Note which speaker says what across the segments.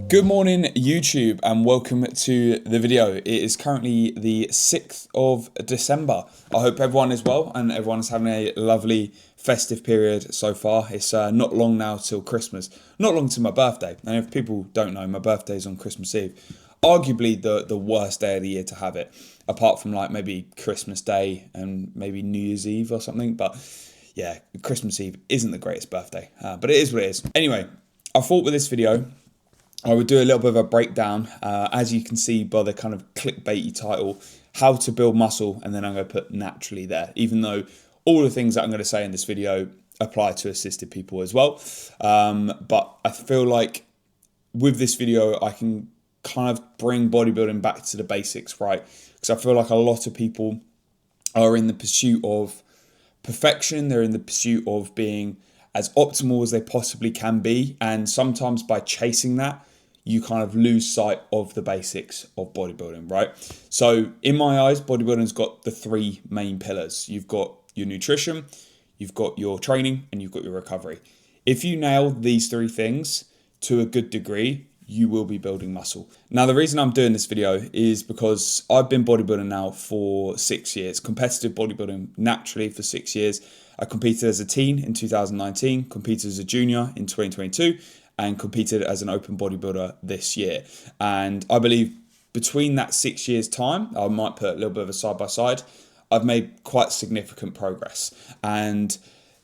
Speaker 1: Good morning, YouTube, and welcome to the video. It is currently the 6th of December. I hope everyone is well and everyone's having a lovely festive period so far. It's not long now till Christmas, not long to my birthday. And if people don't know, my birthday is on Christmas Eve. Arguably the worst day of the year to have it, apart from like maybe Christmas Day and maybe New Year's Eve or something. But yeah, Christmas Eve isn't the greatest birthday, but it is what it is. Anyway, I thought with this video, I would do a little bit of a breakdown, as you can see by the kind of clickbaity title, how to build muscle, and then I'm going to put naturally there, even though all the things that I'm going to say in this video apply to assisted people as well. But I feel like with this video, I can kind of bring bodybuilding back to the basics, right? Because I feel like a lot of people are in the pursuit of perfection. They're in the pursuit of being as optimal as they possibly can be. And sometimes by chasing that, you kind of lose sight of the basics of bodybuilding, right? So in my eyes, bodybuilding's got the three main pillars. You've got your nutrition, you've got your training, and you've got your recovery. If you nail these three things to a good degree, you will be building muscle. Now, the reason I'm doing this video is because I've been bodybuilding now for 6 years, competitive bodybuilding naturally for 6 years. I competed as a teen in 2019, competed as a junior in 2022, and competed as an open bodybuilder this year. And I believe between that 6 years time, I might put a little bit of a side by side, I've made quite significant progress. And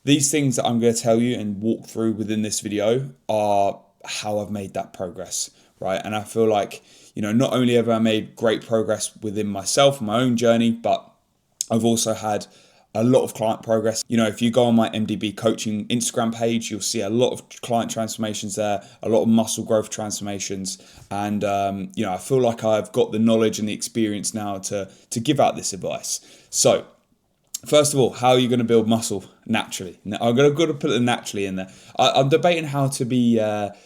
Speaker 1: these things that I'm going to tell you and walk through within this video are how I've made that progress, right? And I feel like, you know, not only have I made great progress within myself and my own journey, but I've also had a lot of client progress. You know, if you go on my MDB coaching Instagram page, you'll see a lot of client transformations there, a lot of muscle growth transformations. And, you know, I feel like I've got the knowledge and the experience now to give out this advice. So first of all, how are you going to build muscle naturally? Now, I've got to put the naturally in there. I'm debating how to be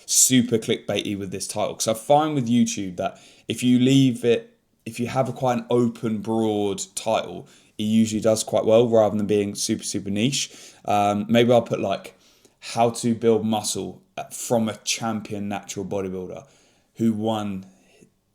Speaker 1: super clickbaity with this title, because I find with YouTube that if you have quite an open, broad title, it usually does quite well rather than being super niche. Maybe I'll put like how to build muscle from a champion natural bodybuilder who won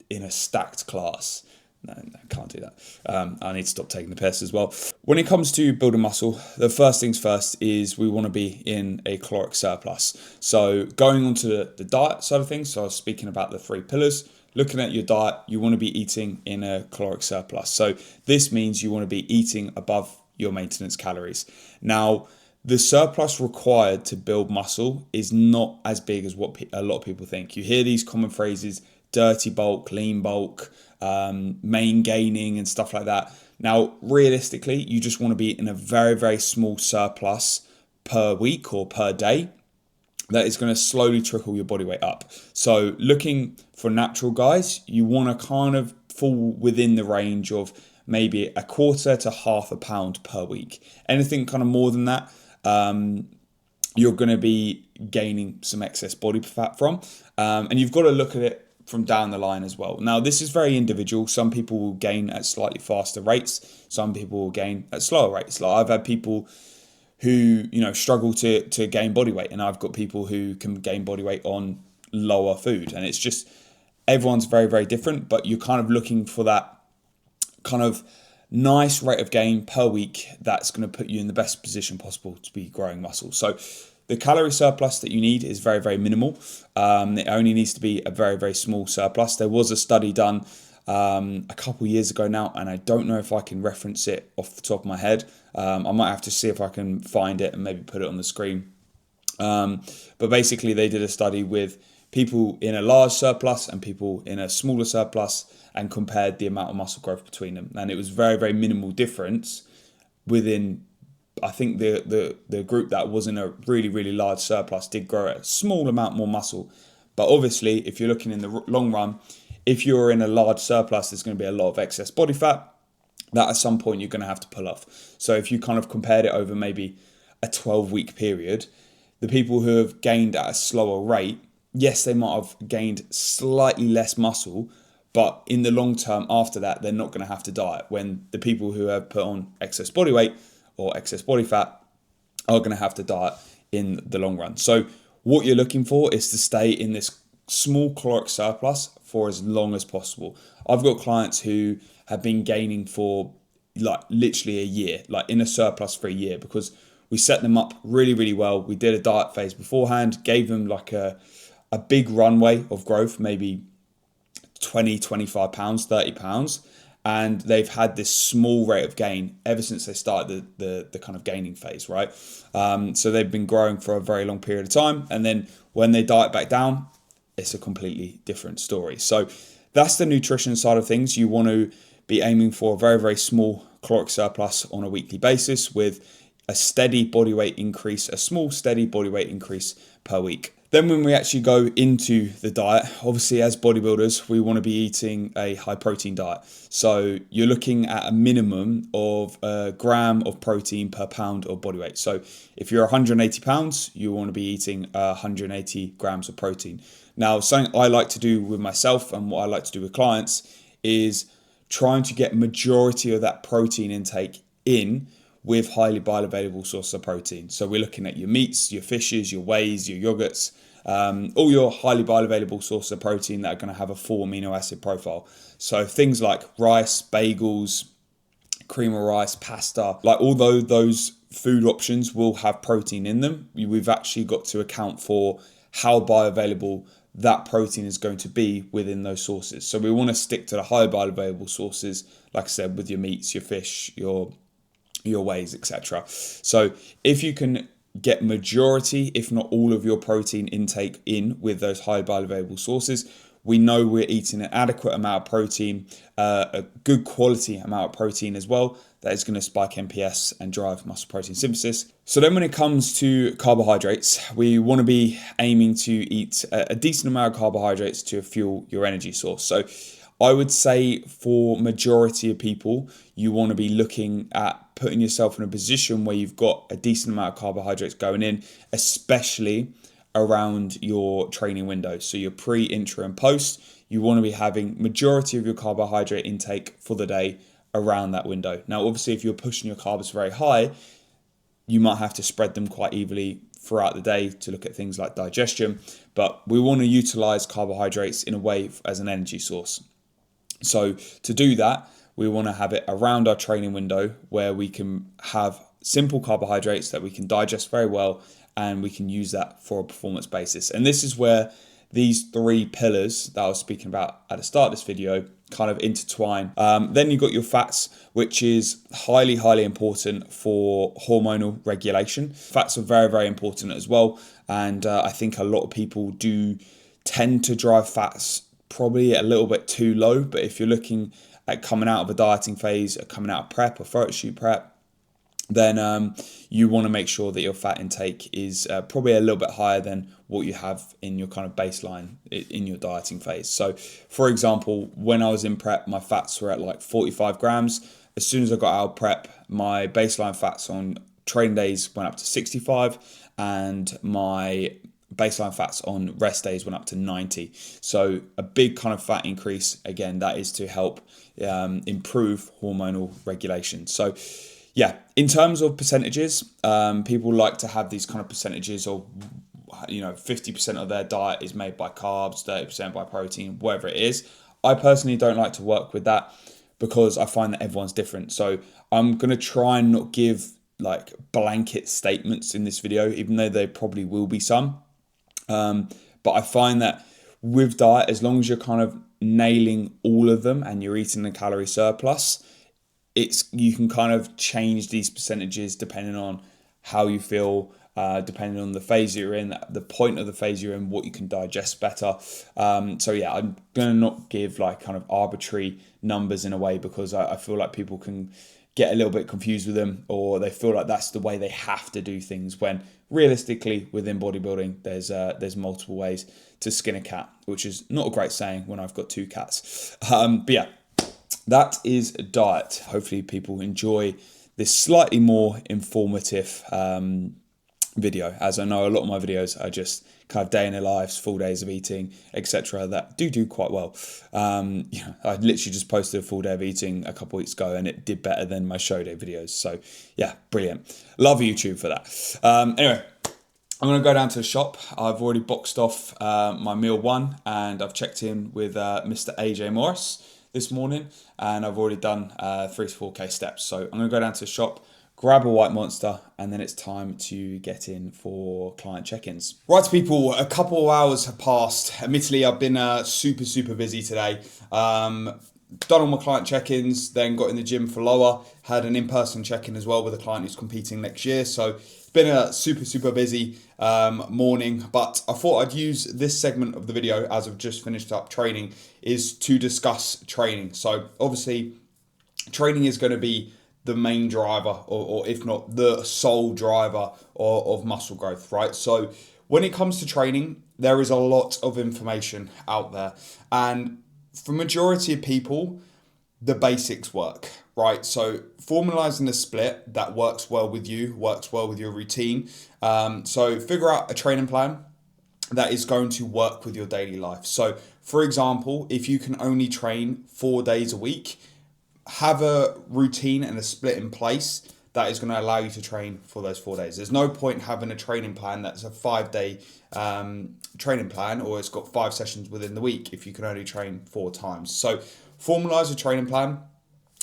Speaker 1: in a stacked class. No, can't do that. I need to stop taking the piss as well. When it comes to building muscle, the first things first is we want to be in a caloric surplus. So going on to the diet side of things, so I was speaking about the three pillars. Looking at your diet, you want to be eating in a caloric surplus. So this means you want to be eating above your maintenance calories. Now, the surplus required to build muscle is not as big as what a lot of people think. You hear these common phrases, dirty bulk, lean bulk, main gaining and stuff like that. Now, realistically, you just want to be in a very small surplus per week or per day that is going to slowly trickle your body weight up. So looking for natural guys, you want to kind of fall within the range of maybe a quarter to half a pound per week. Anything kind of more than that, you're going to be gaining some excess body fat from. And you've got to look at it from down the line as well. Now, this is very individual. Some people will gain at slightly faster rates. Some people will gain at slower rates. Like I've had people who, you know, struggle to gain body weight, and I've got people who can gain body weight on lower food. And it's just, everyone's very different, but you're kind of looking for that kind of nice rate of gain per week that's going to put you in the best position possible to be growing muscle. So the calorie surplus that you need is very minimal. It only needs to be a very small surplus. There was a study done a couple years ago now, and I don't know if I can reference it off the top of my head. I might have to see if I can find it and maybe put it on the screen. But basically they did a study with people in a large surplus and people in a smaller surplus and compared the amount of muscle growth between them. And it was very minimal difference within, I think the group that was in a really large surplus did grow a small amount more muscle. But obviously, if you're looking in the long run, if you're in a large surplus, there's going to be a lot of excess body fat that at some point you're going to have to pull off. So if you kind of compared it over maybe a 12-week period, the people who have gained at a slower rate, yes, they might have gained slightly less muscle, but in the long term after that, they're not going to have to diet, when the people who have put on excess body weight or excess body fat are going to have to diet in the long run. So what you're looking for is to stay in this small caloric surplus for as long as possible. I've got clients who have been gaining for like literally a year, like in a surplus for a year, because we set them up really, really well. We did a diet phase beforehand, gave them like a big runway of growth, maybe 20, 25 pounds, 30 pounds. And they've had this small rate of gain ever since they started the kind of gaining phase, right? So they've been growing for a very long period of time. And then when they diet back down, it's a completely different story. So that's the nutrition side of things. You want to be aiming for a very, very small caloric surplus on a weekly basis with a steady body weight increase, a small steady body weight increase per week. Then when we actually go into the diet, obviously as bodybuilders, we want to be eating a high protein diet. So you're looking at a minimum of a gram of protein per pound of body weight. So if you're 180 pounds, you want to be eating 180 grams of protein. Now, something I like to do with myself and what I like to do with clients is trying to get majority of that protein intake in with highly bioavailable sources of protein. So we're looking at your meats, your fishes, your wheys, your yogurts, all your highly bioavailable sources of protein that are going to have a full amino acid profile. So things like rice, bagels, cream of rice, pasta, like although those food options will have protein in them, we've actually got to account for how bioavailable that protein is going to be within those sources. So we want to stick to the high bioavailable sources, like I said, with your meats, your fish, your wheys, etc. So if you can get majority, if not all of your protein intake in with those high bioavailable sources, we know we're eating an adequate amount of protein, a good quality amount of protein as well, that is going to spike MPS and drive muscle protein synthesis. So then when it comes to carbohydrates, we want to be aiming to eat a decent amount of carbohydrates to fuel your energy source. So I would say for majority of people, you want to be looking at putting yourself in a position where you've got a decent amount of carbohydrates going in, especially around your training window. So your pre, intra, and post, you want to be having majority of your carbohydrate intake for the day around that window. Now, obviously, if you're pushing your carbs very high, you might have to spread them quite evenly throughout the day to look at things like digestion, but we want to utilize carbohydrates in a way as an energy source. So to do that, we want to have it around our training window where we can have simple carbohydrates that we can digest very well, and we can use that for a performance basis. And this is where these three pillars that I was speaking about at the start of this video kind of intertwine. Then you've got your fats, which is highly, highly important for hormonal regulation. Fats are very, very important as well. And I think a lot of people do tend to drive fats probably a little bit too low. But if you're looking at coming out of a dieting phase, or coming out of prep or photo shoot prep, then you want to make sure that your fat intake is probably a little bit higher than what you have in your kind of baseline in your dieting phase. So for example, when I was in prep, my fats were at like 45 grams. As soon as I got out of prep, my baseline fats on training days went up to 65, and my baseline fats on rest days went up to 90. So a big kind of fat increase. Again, that is to help improve hormonal regulation. So yeah, in terms of percentages, people like to have these kind of percentages of, 50% of their diet is made by carbs, 30% by protein, whatever it is. I personally don't like to work with that because I find that everyone's different. So I'm going to try and not give like blanket statements in this video, even though there probably will be some. But I find that with diet, as long as you're kind of nailing all of them and you're eating a calorie surplus, you can kind of change these percentages depending on how you feel, depending on the phase you're in, the point of the phase you're in, what you can digest better. So yeah, I'm going to not give like kind of arbitrary numbers in a way, because I feel like people can get a little bit confused with them, or they feel like that's the way they have to do things, when realistically within bodybuilding there's multiple ways to skin a cat, which is not a great saying when I've got two cats. But yeah, that is diet. Hopefully people enjoy this slightly more informative video, as I know a lot of my videos are just kind of day in their lives, full days of eating, etc., that do quite well. I literally just posted a full day of eating a couple weeks ago, and it did better than my show day videos. So yeah, brilliant. Love YouTube for that. Anyway, I'm going to go down to the shop. I've already boxed off my meal one, and I've checked in with Mr. AJ Morris this morning, and I've already done 3 to 4K steps. So I'm going to go down to the shop, grab a white monster, and then it's time to get in for client check-ins. Right, people, a couple of hours have passed. Admittedly, I've been super busy today. Done all my client check-ins, then got in the gym for lower, had an in-person check-in as well with a client who's competing next year. So it's been a super busy morning, but I thought I'd use this segment of the video, as I've just finished up training, is to discuss training. So obviously training is going to be the main driver, or if not the sole driver of muscle growth, right? So when it comes to training, there is a lot of information out there, and for majority of people, the basics work, right? So formalizing a split that works well with you, works well with your routine. So figure out a training plan that is going to work with your daily life. So for example, if you can only train 4 days a week, have a routine and a split in place that is going to allow you to train for those 4 days. There's no point having a training plan that's a 5-day training plan, or it's got 5 sessions within the week if you can only train 4 times. So formalize a training plan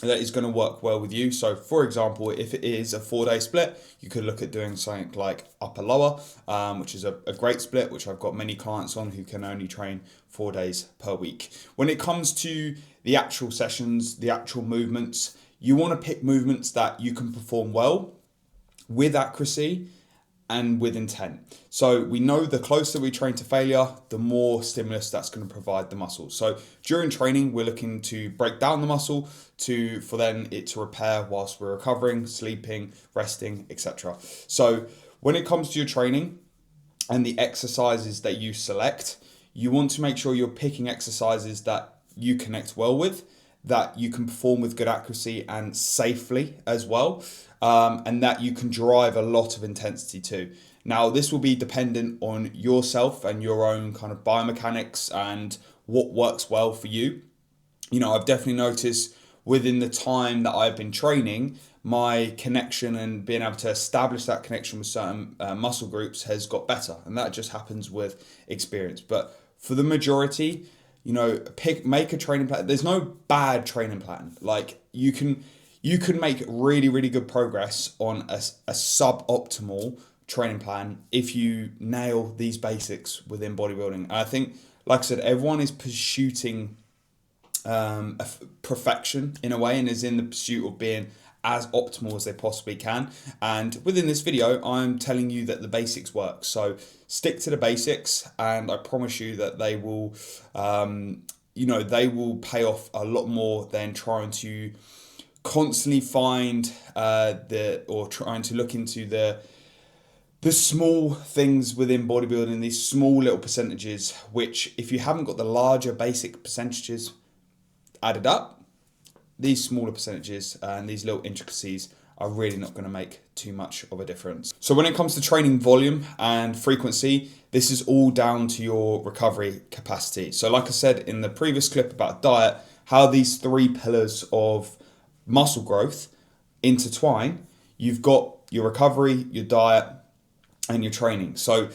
Speaker 1: that is going to work well with you. So for example, if it is a 4-day split, you could look at doing something like upper lower, which is a great split, which I've got many clients on who can only train 4 days per week. When it comes to the actual sessions, the actual movements, you want to pick movements that you can perform well with accuracy and with intent. So we know the closer we train to failure, the more stimulus that's going to provide the muscle. So during training, we're looking to break down the muscle for then it to repair whilst we're recovering, sleeping, resting, etc. So when it comes to your training and the exercises that you select, you want to make sure you're picking exercises that you connect well with, that you can perform with good accuracy and safely as well, and that you can drive a lot of intensity to. Now, this will be dependent on yourself and your own kind of biomechanics and what works well for you. You know, I've definitely noticed within the time that I've been training, my connection and being able to establish that connection with certain muscle groups has got better, and that just happens with experience. But for the majority, you know, make a training plan. There's no bad training plan. Like you can make really good progress on a suboptimal training plan if you nail these basics within bodybuilding. And I think, like I said, everyone is pursuing perfection in a way, and is in the pursuit of being as optimal as they possibly can. And within this video, I'm telling you that the basics work. So stick to the basics, and I promise you that they will, they will pay off a lot more than trying to constantly find trying to look into the small things within bodybuilding, these small little percentages, which if you haven't got the larger basic percentages added up, these smaller percentages and these little intricacies are really not going to make too much of a difference. So when it comes to training volume and frequency, this is all down to your recovery capacity. So like I said in the previous clip about diet, how these 3 pillars of muscle growth intertwine, you've got your recovery, your diet, and your training. So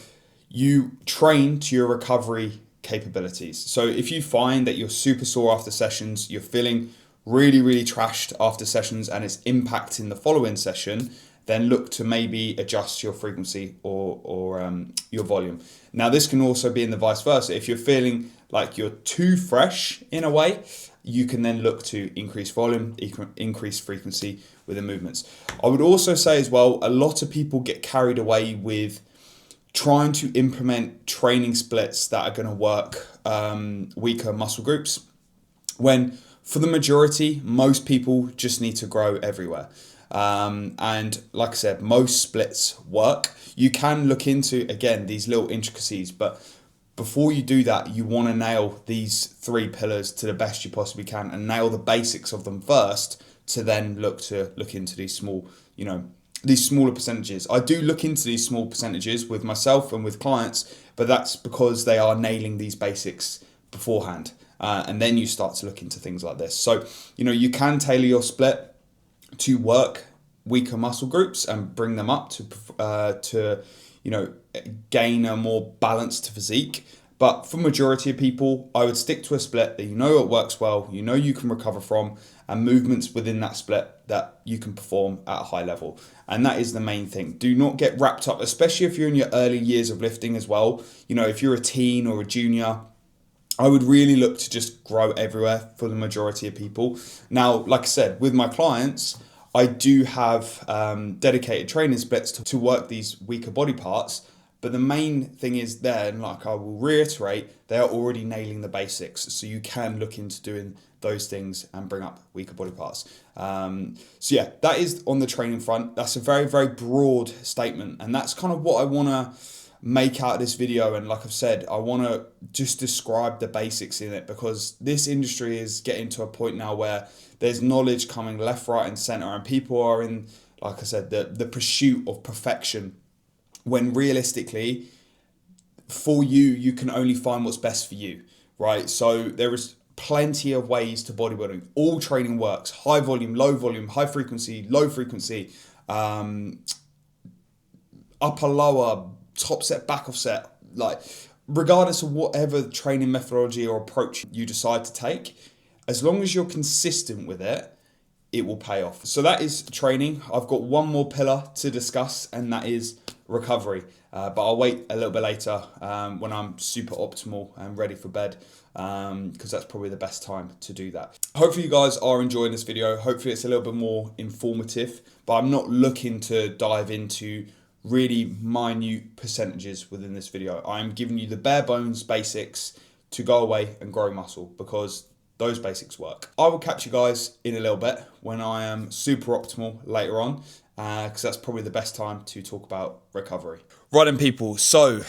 Speaker 1: you train to your recovery capabilities. So if you find that you're super sore after sessions, you're feeling really trashed after sessions, and it's impacting the following session, then look to maybe adjust your frequency or your volume. Now, this can also be in the vice versa. If you're feeling like you're too fresh in a way, you can then look to increase volume, increase frequency with the movements. I would also say as well, a lot of people get carried away with trying to implement training splits that are going to work weaker muscle groups, when for the majority, most people just need to grow everywhere. And like I said, most splits work. You can look into, again, these little intricacies, but before you do that, you want to nail these 3 pillars to the best you possibly can, and nail the basics of them first, to then look into these small, these smaller percentages. I do look into these small percentages with myself and with clients, but that's because they are nailing these basics beforehand. And then you start to look into things like this. So, you can tailor your split to work weaker muscle groups and bring them up to gain a more balanced physique. But for majority of people, I would stick to a split that it works well, you can recover from, and movements within that split that you can perform at a high level. And that is the main thing. Do not get wrapped up, especially if you're in your early years of lifting as well. If you're a teen or a junior, I would really look to just grow everywhere for the majority of people. Now, like I said, with my clients, I do have dedicated training splits to work these weaker body parts. But the main thing is there, and like I will reiterate, they are already nailing the basics. So you can look into doing those things and bring up weaker body parts. So yeah, that is on the training front. That's a very, very broad statement. And that's kind of what I want to make out of this video. And like I've said, I want to just describe the basics in it, because this industry is getting to a point now where there's knowledge coming left, right, and center. And people are in, like I said, the pursuit of perfection, when realistically, for you can only find what's best for you, right? So there is plenty of ways to bodybuilding. All training works. High volume, high frequency, low frequency, upper, lower, top set, back off set. Like, regardless of whatever training methodology or approach you decide to take, as long as you're consistent with it, it will pay off. So that is training. I've got one more pillar to discuss, and that is recovery. But I'll wait a little bit later when I'm super optimal and ready for bed, because that's probably the best time to do that. Hopefully you guys are enjoying this video. Hopefully it's a little bit more informative, but I'm not looking to dive into really minute percentages within this video. I'm giving you the bare bones basics to go away and grow muscle, because those basics work. I will catch you guys in a little bit when I am super optimal later on, because that's probably the best time to talk about recovery. Right then, people, so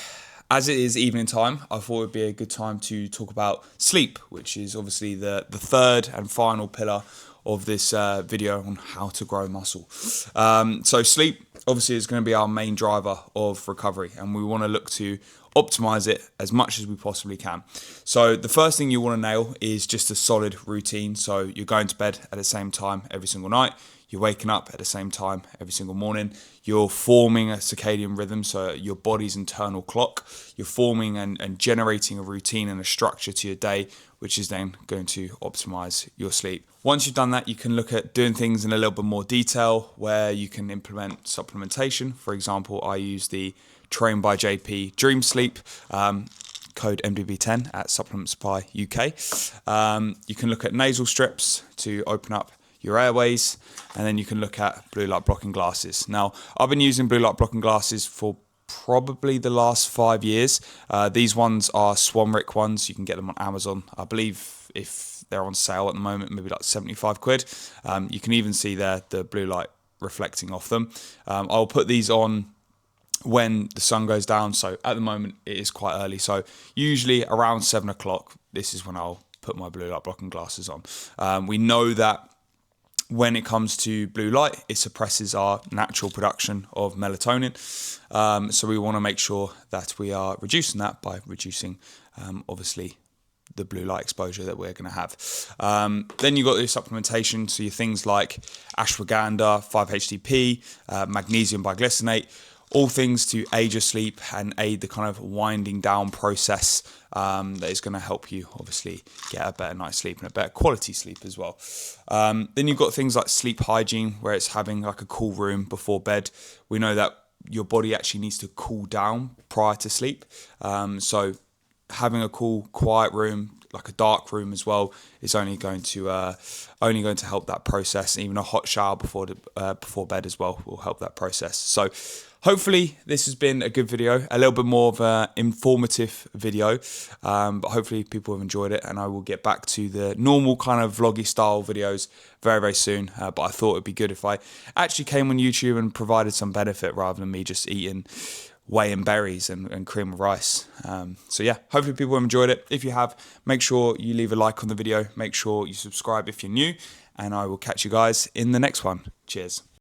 Speaker 1: as it is evening time, I thought it would be a good time to talk about sleep, which is obviously the third and final pillar of this video on how to grow muscle. So sleep obviously is going to be our main driver of recovery, and we want to look to optimize it as much as we possibly can. So the first thing you want to nail is just a solid routine. So you're going to bed at the same time every single night. You're waking up at the same time every single morning. You're forming a circadian rhythm, so your body's internal clock. You're forming and generating a routine and a structure to your day, which is then going to optimize your sleep. Once you've done that, you can look at doing things in a little bit more detail, where you can implement supplementation. For example, I use the Train by JP Dream Sleep, code MDB10 at Supplement Supply UK. You can look at nasal strips to open up your airways, and then you can look at blue light blocking glasses. Now, I've been using blue light blocking glasses for probably the last 5 years. These ones are Swanwick ones. You can get them on Amazon. I believe if they're on sale at the moment, maybe like 75 quid. You can even see there the blue light reflecting off them. I'll put these on when the sun goes down. So at the moment it is quite early. So usually around 7 o'clock, this is when I'll put my blue light blocking glasses on. We know that when it comes to blue light, it suppresses our natural production of melatonin. So we want to make sure that we are reducing that by reducing, obviously, the blue light exposure that we're going to have. Then you've got your supplementation. So your things like ashwagandha, 5-HTP, magnesium biglycinate, all things to aid your sleep and aid the kind of winding down process that is going to help you obviously get a better night's sleep and a better quality sleep as well. Then you've got things like sleep hygiene, where it's having like a cool room before bed. We know that your body actually needs to cool down prior to sleep. So having a cool, quiet room, like a dark room as well, is only going to help that process. Even a hot shower before bed as well will help that process. So hopefully this has been a good video, a little bit more of an informative video, but hopefully people have enjoyed it, and I will get back to the normal kind of vloggy style videos very, very soon. But I thought it'd be good if I actually came on YouTube and provided some benefit rather than me just eating whey and berries and cream of rice. So yeah, hopefully people have enjoyed it. If you have, make sure you leave a like on the video, make sure you subscribe if you're new, and I will catch you guys in the next one. Cheers.